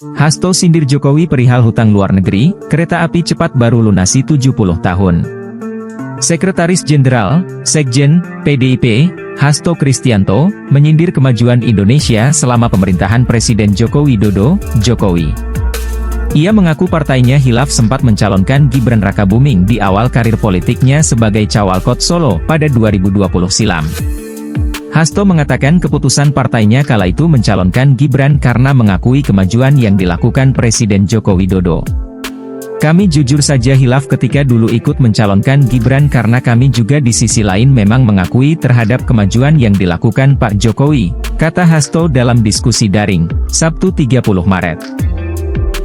Hasto sindir Jokowi perihal hutang luar negeri, kereta api cepat baru lunasi 70 tahun. Sekretaris Jenderal, Sekjen, PDIP, Hasto Kristianto, menyindir kemajuan Indonesia selama pemerintahan Presiden Joko Widodo, Jokowi. Ia mengaku partainya Hilaf sempat mencalonkan Gibran Rakabuming di awal karir politiknya sebagai Cawalkot Solo pada 2020 silam. Hasto mengatakan keputusan partainya kala itu mencalonkan Gibran karena mengakui kemajuan yang dilakukan Presiden Joko Widodo. Kami jujur saja hilaf ketika dulu ikut mencalonkan Gibran karena kami juga di sisi lain memang mengakui terhadap kemajuan yang dilakukan Pak Jokowi, kata Hasto dalam diskusi daring, Sabtu 30 Maret.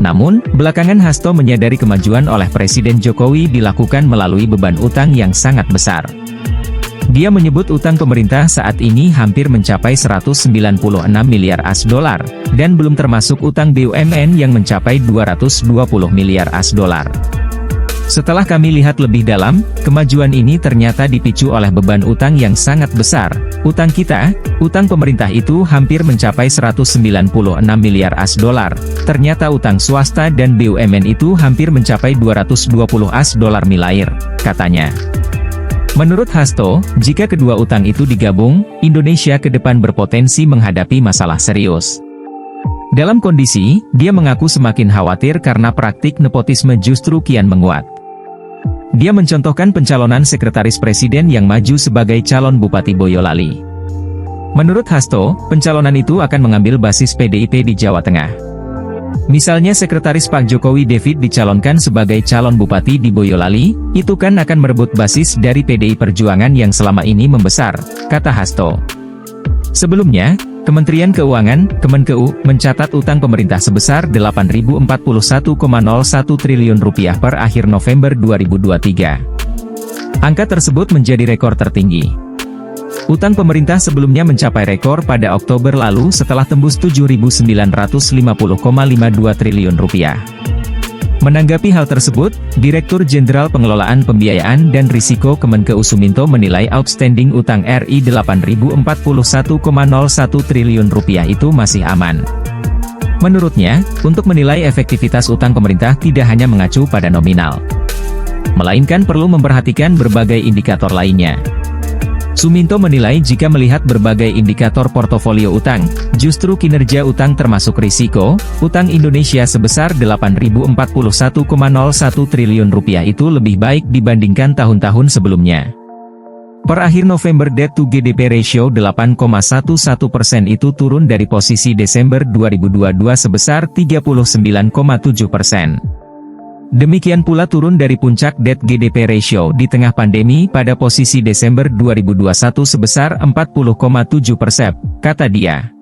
Namun, belakangan Hasto menyadari kemajuan oleh Presiden Jokowi dilakukan melalui beban utang yang sangat besar. Dia menyebut utang pemerintah saat ini hampir mencapai 196 miliar AS dolar, dan belum termasuk utang BUMN yang mencapai 220 miliar AS dolar. Setelah kami lihat lebih dalam, kemajuan ini ternyata dipicu oleh beban utang yang sangat besar. Utang kita, utang pemerintah itu hampir mencapai 196 miliar AS dolar. Ternyata utang swasta dan BUMN itu hampir mencapai 220 AS dolar milair, katanya. Menurut Hasto, jika kedua utang itu digabung, Indonesia ke depan berpotensi menghadapi masalah serius. Dalam kondisi, dia mengaku semakin khawatir karena praktik nepotisme justru kian menguat. Dia mencontohkan pencalonan sekretaris presiden yang maju sebagai calon Bupati Boyolali. Menurut Hasto, pencalonan itu akan mengambil basis PDIP di Jawa Tengah. Misalnya sekretaris Pak Jokowi David dicalonkan sebagai calon bupati di Boyolali, itu kan akan merebut basis dari PDI Perjuangan yang selama ini membesar, kata Hasto. Sebelumnya, Kementerian Keuangan, Kemenkeu, mencatat utang pemerintah sebesar Rp8.041,01 triliun per akhir November 2023. Angka tersebut menjadi rekor tertinggi. Utang pemerintah sebelumnya mencapai rekor pada Oktober lalu setelah tembus Rp7.950,52 triliun. Menanggapi hal tersebut, Direktur Jenderal Pengelolaan Pembiayaan dan Risiko Kemenkeu Suminto menilai outstanding utang RI Rp8.041,01 triliun itu masih aman. Menurutnya, untuk menilai efektivitas utang pemerintah tidak hanya mengacu pada nominal, melainkan perlu memperhatikan berbagai indikator lainnya. Suminto menilai jika melihat berbagai indikator portofolio utang, justru kinerja utang termasuk risiko, utang Indonesia sebesar Rp8.041,01 triliun itu lebih baik dibandingkan tahun-tahun sebelumnya. Per akhir November debt to GDP ratio 8,11% itu turun dari posisi Desember 2022 sebesar 39,7%. Demikian pula turun dari puncak debt GDP ratio di tengah pandemi pada posisi Desember 2021 sebesar 40,7%, kata dia.